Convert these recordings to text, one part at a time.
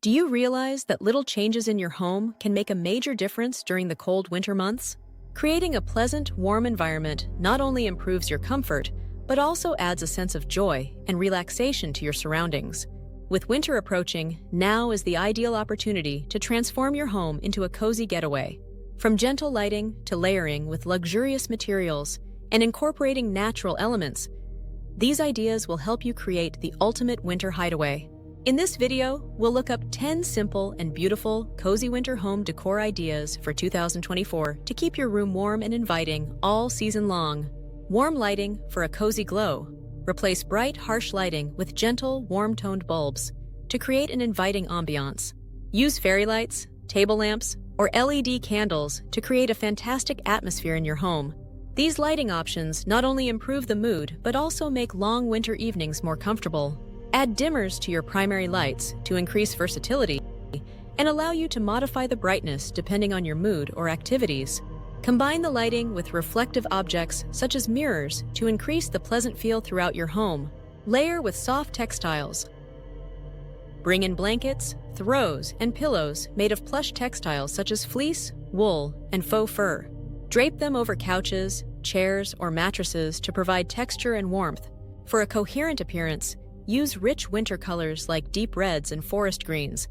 Do you realize that little changes in your home can make a major difference during the cold winter months? Creating a pleasant, warm environment not only improves your comfort, but also adds a sense of joy and relaxation to your surroundings. With winter approaching, now is the ideal opportunity to transform your home into a cozy getaway. From gentle lighting to layering with luxurious materials and incorporating natural elements, these ideas will help you create the ultimate winter hideaway. In this video, we'll look up 10 simple and beautiful cozy winter home decor ideas for 2024 to keep your room warm and inviting all season long. Warm lighting for a cozy glow. Replace bright, harsh lighting with gentle, warm-toned bulbs to create an inviting ambiance. Use fairy lights, table lamps, or LED candles to create a fantastic atmosphere in your home. These lighting options not only improve the mood, but also make long winter evenings more comfortable. Add dimmers to your primary lights to increase versatility and allow you to modify the brightness depending on your mood or activities. Combine the lighting with reflective objects such as mirrors to increase the pleasant feel throughout your home. Layer with soft textiles. Bring in blankets, throws, and pillows made of plush textiles such as fleece, wool, and faux fur. Drape them over couches, chairs, or mattresses to provide texture and warmth. For a coherent appearance, use rich winter colors like deep reds and forest greens,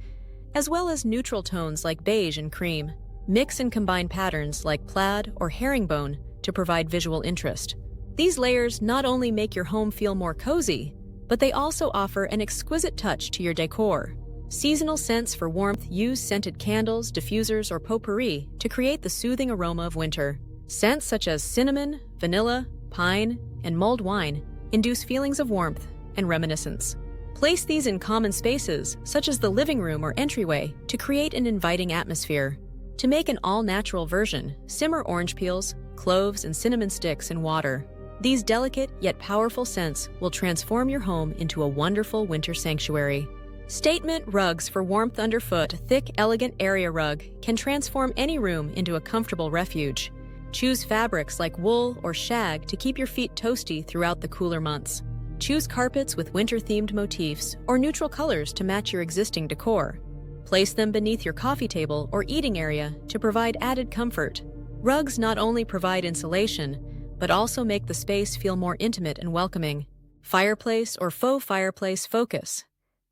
as well as neutral tones like beige and cream. Mix and combine patterns like plaid or herringbone to provide visual interest. These layers not only make your home feel more cozy, but they also offer an exquisite touch to your decor. Seasonal scents for warmth. Use scented candles, diffusers, or potpourri to create the soothing aroma of winter. Scents such as cinnamon, vanilla, pine, and mulled wine induce feelings of warmth and reminiscence. Place these in common spaces, such as the living room or entryway, to create an inviting atmosphere. To make an all-natural version, simmer orange peels, cloves, and cinnamon sticks in water. These delicate yet powerful scents will transform your home into a wonderful winter sanctuary. Statement rugs for warmth underfoot. A thick, elegant area rug can transform any room into a comfortable refuge. Choose fabrics like wool or shag to keep your feet toasty throughout the cooler months. Choose carpets with winter-themed motifs or neutral colors to match your existing decor. Place them beneath your coffee table or eating area to provide added comfort. Rugs not only provide insulation, but also make the space feel more intimate and welcoming. Fireplace or faux fireplace focus.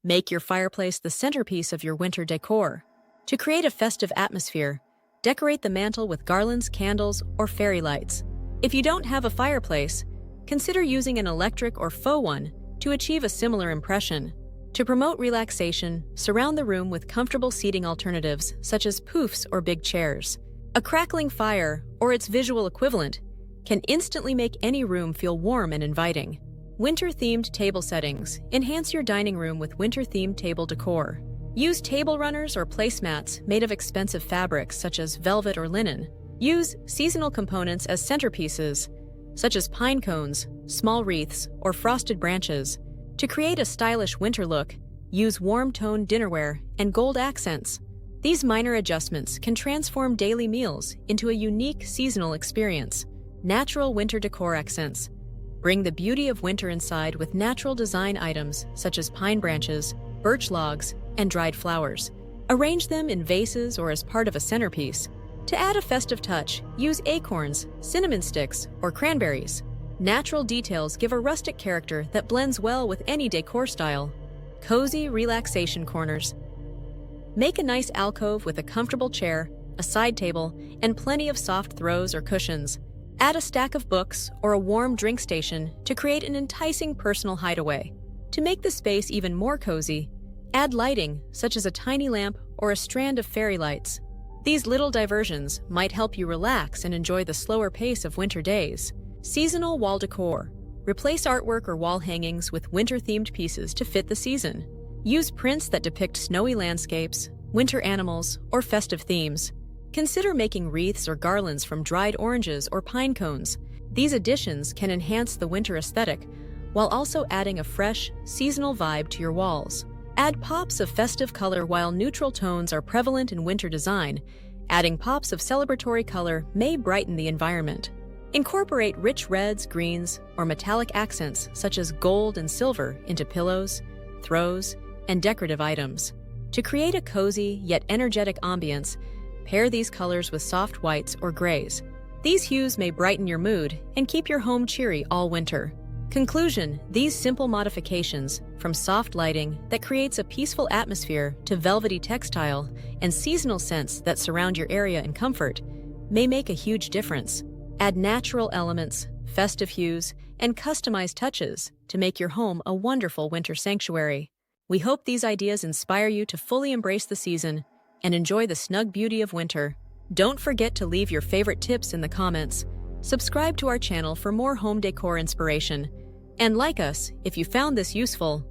Make your fireplace the centerpiece of your winter decor. To create a festive atmosphere, decorate the mantel with garlands, candles, or fairy lights. If you don't have a fireplace, consider using an electric or faux one to achieve a similar impression. To promote relaxation, surround the room with comfortable seating alternatives such as poufs or big chairs. A crackling fire, or its visual equivalent, can instantly make any room feel warm and inviting. Winter-themed table settings. Enhance your dining room with winter-themed table decor. Use table runners or placemats made of expensive fabrics such as velvet or linen. Use seasonal components as centerpieces, such as pine cones, small wreaths, or frosted branches. To create a stylish winter look, use warm-toned dinnerware and gold accents. These minor adjustments can transform daily meals into a unique seasonal experience. Natural winter decor accents. Bring the beauty of winter inside with natural design items such as pine branches, birch logs, and dried flowers. Arrange them in vases or as part of a centerpiece. To add a festive touch, use acorns, cinnamon sticks, or cranberries. Natural details give a rustic character that blends well with any decor style. Cozy relaxation corners. Make a nice alcove with a comfortable chair, a side table, and plenty of soft throws or cushions. Add a stack of books or a warm drink station to create an enticing personal hideaway. To make the space even more cozy, add lighting, such as a tiny lamp or a strand of fairy lights. These little diversions might help you relax and enjoy the slower pace of winter days. Seasonal wall decor. Replace artwork or wall hangings with winter-themed pieces to fit the season. Use prints that depict snowy landscapes, winter animals, or festive themes. Consider making wreaths or garlands from dried oranges or pine cones. These additions can enhance the winter aesthetic while also adding a fresh, seasonal vibe to your walls. Add pops of festive color while neutral tones are prevalent in winter design. Adding pops of celebratory color may brighten the environment. Incorporate rich reds, greens, or metallic accents such as gold and silver into pillows, throws, and decorative items. To create a cozy yet energetic ambience, pair these colors with soft whites or grays. These hues may brighten your mood and keep your home cheery all winter. Conclusion: these simple modifications, from soft lighting that creates a peaceful atmosphere to velvety textile and seasonal scents that surround your area in comfort, may make a huge difference. Add natural elements, festive hues, and customized touches to make your home a wonderful winter sanctuary. We hope these ideas inspire you to fully embrace the season and enjoy the snug beauty of winter. Don't forget to leave your favorite tips in the comments. Subscribe to our channel for more home decor inspiration. And like us if you found this useful.